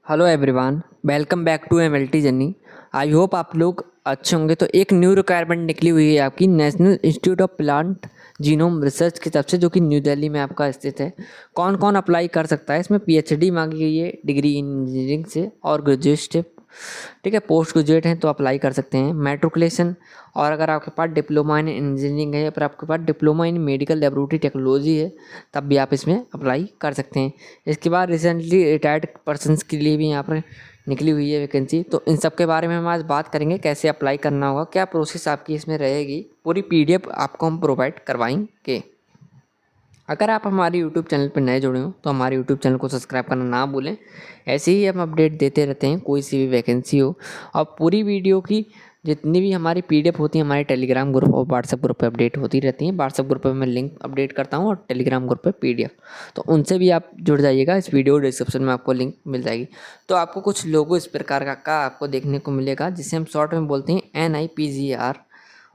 Hello everyone, welcome back to MLT journey. I hope आप लोग अच्छे होंगे। तो एक न्यू रिक्वायरमेंट निकली हुई है आपकी national institute of plant genome research की तरफ से, जो कि न्यू दिल्ली में आपका स्थित है। कौन कौन अप्लाई कर सकता है? इसमें पीएचडी मांगी गई है डिग्री इन इंजीनियरिंग से और ग्रेजुएट, ठीक है। पोस्ट ग्रेजुएट हैं तो अप्लाई कर सकते हैं। मेट्रिकुलेशन, और अगर आपके पास डिप्लोमा इन इंजीनियरिंग है या फिर आपके पास diploma in medical laboratory technology है तब भी आप इसमें अप्लाई कर सकते हैं। इसके बाद रिसेंटली रिटायर्ड पर्सनस के लिए भी यहाँ पर निकली हुई है वैकेंसी। तो इन सब के बारे में हम आज बात करेंगे, कैसे अप्लाई करना होगा, क्या प्रोसेस आपकी इसमें रहेगी, पूरी पीडीएफ आपको हम प्रोवाइड करवाएंगे। अगर आप हमारे यूट्यूब चैनल पर नए जुड़े हो तो हमारे यूट्यूब चैनल को सब्सक्राइब करना ना भूलें। ऐसे ही हम अपडेट देते रहते हैं, कोई सी भी वैकेंसी हो। और पूरी वीडियो की जितनी भी हमारी पीडीएफ होती है हमारे टेलीग्राम ग्रुप और व्हाट्सएप ग्रुप पे अपडेट होती रहती हैं। व्हाट्सएप ग्रुप पे मैं लिंक अपडेट करता हूँ और टेलीग्राम ग्रुप पे पीडीएफ, तो उनसे भी आप जुड़ जाइएगा। इस वीडियो डिस्क्रिप्शन में आपको लिंक मिल जाएगी। तो आपको कुछ लोगो इस प्रकार का आपको देखने को मिलेगा, जिसे हम शॉर्ट में बोलते हैं NIPGR।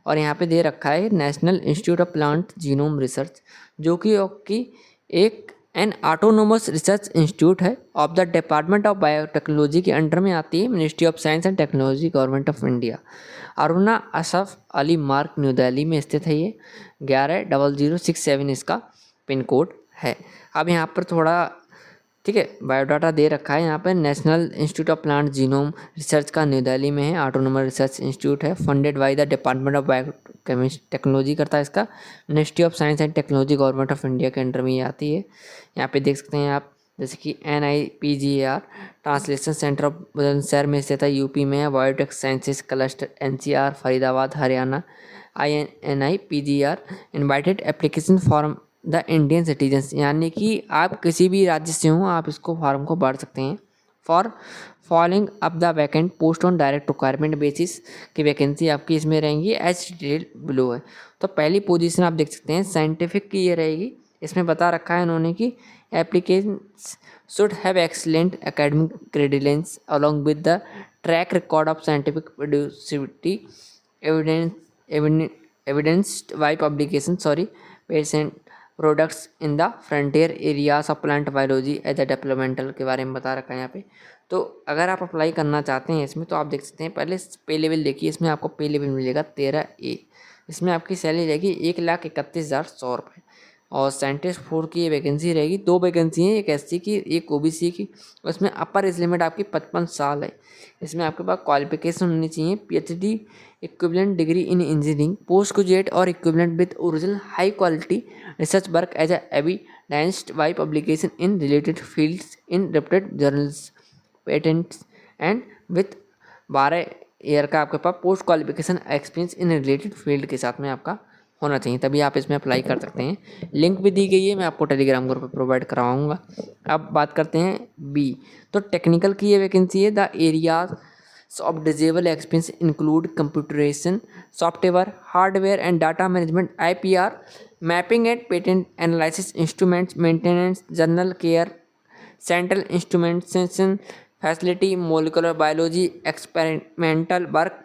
और यहाँ पे दे रखा है national institute of plant genome research, जो कि एक एन ऑटोनोमस रिसर्च इंस्टीट्यूट है of the department of biotechnology के अंडर में आती है, ministry of science and technology, government of India. Aruna Asaf Ali मार्ग, न्यू दिल्ली में स्थित है। ये 110067 इसका पिन कोड है। अब यहाँ पर थोड़ा, ठीक है, बायोडाटा दे रखा है यहाँ पर। National institute of plant genome research का न्यू दिल्ली में है, ऑटोनोमस रिसर्च इंस्टीट्यूट है, funded by the department of biochemistry technology करता है इसका, ministry of science and technology, government of India के अंडर में ये आती है। यहाँ पे देख सकते हैं आप, जैसे कि NIPGR translation centre of Bulandshahr में स्थित है, यूपी में है। Biotech sciences cluster NCR Faridabad Haryana. NIPGR invited application form the Indian citizens, यानी कि आप किसी भी राज्य से हो आप इसको फॉर्म को भर सकते हैं। For following up the vacant post on direct requirement basis की वैकेंसी आपकी इसमें रहेंगी एज डिटेल बिलो है। तो पहली पोजीशन आप देख सकते हैं साइंटिफिक की ये रहेगी। इसमें बता रखा है उन्होंने कि application should have excellent academic credentials along with the track record of scientific productivity evidenced by publication patient products in the frontier areas of plant biology as a developmental के बारे में बता रखा है यहाँ पे। तो अगर आप अप्लाई करना चाहते हैं इसमें तो आप देख सकते हैं, पहले पे लेवल देखिए। इसमें आपको पे लेवल मिलेगा 13A। इसमें आपकी सैलरी रहेगी 1,31,100 रुपये। और साइंटिस्ट 4 की ये वैकेंसी रहेगी। 2 वैकेंसी हैं, एक SC की एक OBC की। उसमें अपर एज लिमिट आपकी 55 साल है। इसमें आपके पास क्वालिफिकेशन होनी चाहिए PhD equivalent degree in engineering, post graduate और equivalent with original high quality research work as evidenced by publication in related fields in reputed journals, patents and with 12 year का आपके पास post qualification experience in related field के साथ में आपका होना चाहिए, तभी आप इसमें अप्लाई कर सकते हैं। लिंक भी दी गई है, मैं आपको टेलीग्राम ग्रुप पर प्रोवाइड करवाऊँगा। अब बात करते हैं B। तो टेक्निकल की ये वैकेंसी है। The areas of disable experience include computerization, software, hardware and data management, IPR, mapping and patent analysis, instruments maintenance, journal care, central instrumentation facility, molecular biology, experimental work,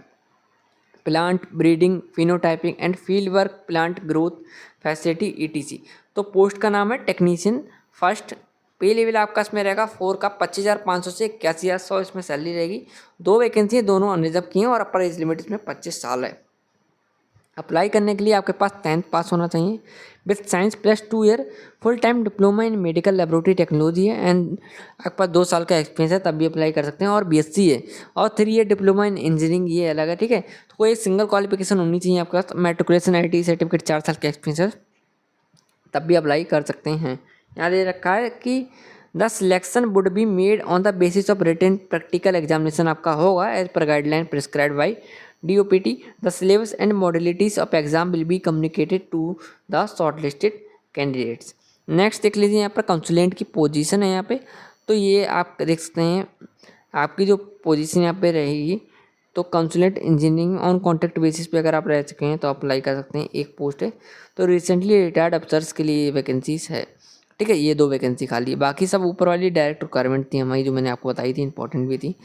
plant breeding, phenotyping and field work, plant growth facility etc। तो post का नाम है technician first. पे level आपका इसमें रहेगा 4 का 25,500 से 81,100 इसमें सैलरी रहेगी। 2 वैकेंसी है, दोनों अनरिजर्व की हैं और अपर एज लिमिट इसमें 25 साल है। अप्लाई करने के लिए आपके पास 10th पास होना चाहिए with science plus 2 year full time diploma in medical laboratory technology है एंड आपके पास 2 साल का एक्सपीरियंस है तब भी अप्लाई कर सकते हैं। और BSc है और 3 ईयर डिप्लोमा इन इंजीनियरिंग, ये अलग है, ठीक है। तो कोई सिंगल क्वालिफिकेशन होनी चाहिए आपके पास। मेट्रिकुलेशन IT सर्टिफिकेट 4 साल का एक्सपीरियंस है तब भी अप्लाई कर सकते हैं। यहाँ दे रखा है कि the selection would be made on the basis of written practical examination आपका होगा as per guideline prescribed by DOPT। The syllabus and modalities of exam will be communicated to the shortlisted candidates. Next देख लीजिए, यहाँ पर consultant की position है यहाँ पे। तो ये आप देख सकते हैं आपकी जो पोजीशन यहाँ पे रहेगी, तो consulate engineering on contract basis पे अगर आप रह चुके हैं तो अप्लाई कर सकते हैं, एक पोस्ट है। तो रिसेंटली रिटायर्ड अफसर्स के लिए वैकेंसीज है, ठीक है। ये 2 वैकेंसी खाली है, बाकी सब ऊपर वाली डायरेक्ट रिक्वायरमेंट थी हमारी जो मैंने आपको बताई थी, इंपॉर्टेंट भी थी।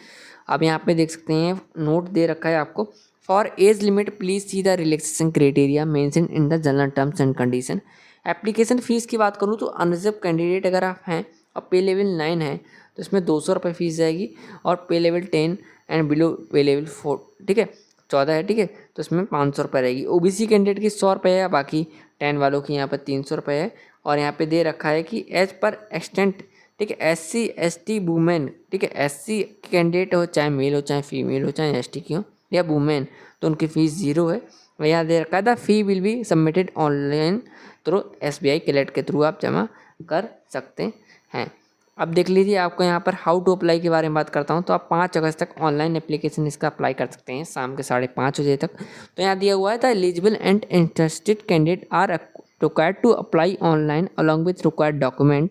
अब यहाँ पे देख सकते हैं नोट दे रखा है आपको, for age limit please see the relaxation criteria mention in the general terms and condition. Application fees की बात करूँ तो अनरिजर्व कैंडिडेट अगर आप हैं और पे लेवल 9 है तो इसमें 200 रुपये फीस जाएगी। और पे लेवल 10 एंड बिलो पे लेवल 4, ठीक है, 14 है, ठीक है, तो इसमें 500 रुपये रहेगी। ओबीसी कैंडिडेट की 100 रुपये है, बाकी 10 वालों की यहाँ पर 300 रुपये है। और यहाँ पे दे रखा है कि एज पर एक्सटेंट, ठीक है, SC ST वुमेन, ठीक है, SC कैंडिडेट हो, चाहे मेल हो चाहे फीमेल हो, चाहे ST की हो या वुमेन, तो उनकी फ़ीस 0 है। और यहाँ दे रखा है the fee will be submitted online through SBI collect के थ्रू आप जमा कर सकते हैं। अब देख लीजिए, आपको यहाँ पर हाउ टू अप्लाई के बारे में बात करता हूँ। तो आप 5 अगस्त तक ऑनलाइन एप्लीकेशन इसका अप्लाई कर सकते हैं, शाम के 5:30 बजे तक। तो यहाँ दिया हुआ है the eligible and interested candidate are required to apply online along with required document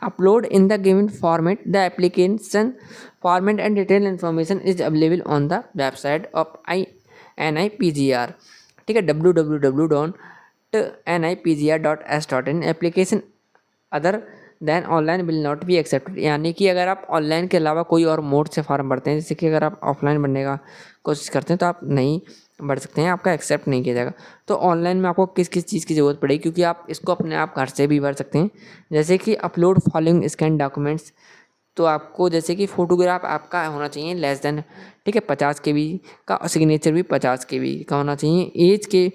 upload in the given format. The application format and detailed information is available on the website of NIPGR, ठीक है, www.nipgr.s.in। Application other than online will not be accepted, यानी कि अगर आप online के अलावा कोई और मोड से फॉर्म भरते हैं, जैसे कि अगर आप ऑफलाइन भरने का कोशिश करते हैं तो आप नहीं भर सकते हैं, आपका एक्सेप्ट नहीं किया जाएगा। तो ऑनलाइन में आपको किस किस चीज़ की ज़रूरत पड़ेगी, क्योंकि आप इसको अपने आप घर से भी भर सकते हैं, जैसे कि अपलोड फॉलोइंग स्कैन डॉक्यूमेंट्स। तो आपको जैसे कि फ़ोटोग्राफ आपका होना चाहिए लेस देन, ठीक है, 50 KB का, और सिग्नेचर भी 50 KB का होना चाहिए। एज के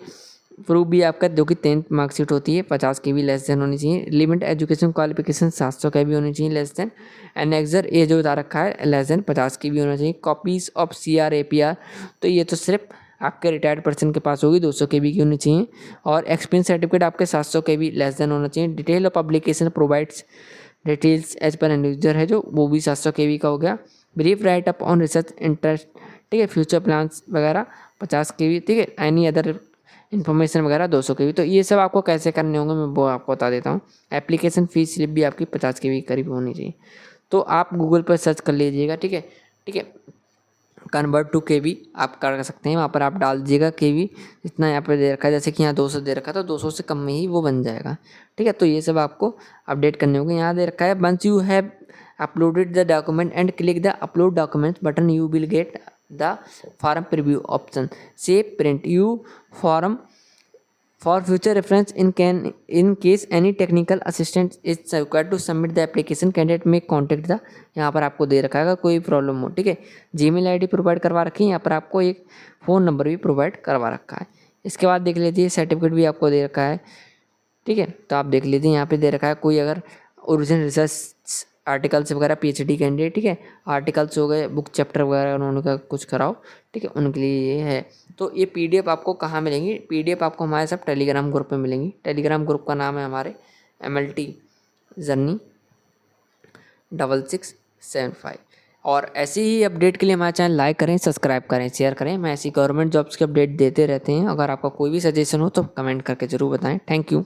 प्रूफ भी आपका, जो कि 10th मार्कशीट होती है, 50 KB लेस देन होनी चाहिए। लिमिट एजुकेशन क्वालिफिकेशन 700 KB होनी चाहिए लेस देन। एनेक्सर ये जो बता रखा है लेस देन 50 KB होना चाहिए। कॉपीज़ ऑफ CR APR, तो ये तो सिर्फ आपके रिटायर्ड पर्सन के पास होगी, 200 KB की होनी चाहिए। और एक्सपीरियंस सर्टिफिकेट आपके 700 KB लेस देन होना चाहिए। Detail of publication provides details as per end user है जो, वो भी 700 KB का हो गया। Brief write up on research interest, ठीक है, फ्यूचर प्लान्स वगैरह 50 KB, ठीक है, एनी अदर इन्फॉर्मेशन वगैरह 200 KB। तो ये सब आपको कैसे करने होंगे मैं वो आपको बता देता हूँ। एप्लीकेशन फ़ीस स्लिप भी आपकी 50 KB करीब होनी चाहिए। तो आप गूगल पर सर्च कर लीजिएगा, ठीक है, ठीक है, कन्वर्ट टू KB आप कर सकते हैं, वहाँ पर आप डाल दीजिएगा KB जितना यहाँ पर दे रखा है, जैसे कि यहाँ 200 दे रखा है तो 200 से कम में ही वो बन जाएगा, ठीक है। तो ये सब आपको अपडेट करने होंगे। यहाँ दे रखा है once you have uploaded the document and click the upload documents button you will get the form preview option, save print you form for future reference in case any technical assistance is required to submit the application candidate may contact the, यहाँ पर आपको दे रखा है कोई problem हो, ठीक है। Gmail ID provide करवा रखी है, यहाँ पर आपको एक फ़ोन नंबर भी प्रोवाइड करवा रखा है। इसके बाद देख लीजिए सर्टिफिकेट भी आपको दे रखा है, ठीक है। तो आप देख लीजिए यहाँ पे दे रखा है कोई अगर ओरिजिनल रिसर्च आर्टिकल्स वगैरह PhD कैंडिडेट, ठीक है, आर्टिकल्स हो गए, बुक चैप्टर वगैरह उन्होंने का कुछ कराओ, ठीक है, उनके लिए ये है। तो ये PDF आपको कहाँ मिलेंगी, PDF आपको हमारे सब टेलीग्राम ग्रुप में मिलेंगी। टेलीग्राम ग्रुप का नाम है हमारे MLT जर्नी 6675। और ऐसी ही अपडेट के लिए हमारे चैनल लाइक करें, सब्सक्राइब करें, शेयर करें। मैं ऐसी गवर्नमेंट जॉब्स के अपडेट देते रहते हैं। अगर आपका कोई भी सजेशन हो तो कमेंट करके ज़रूर बताएं। Thank you.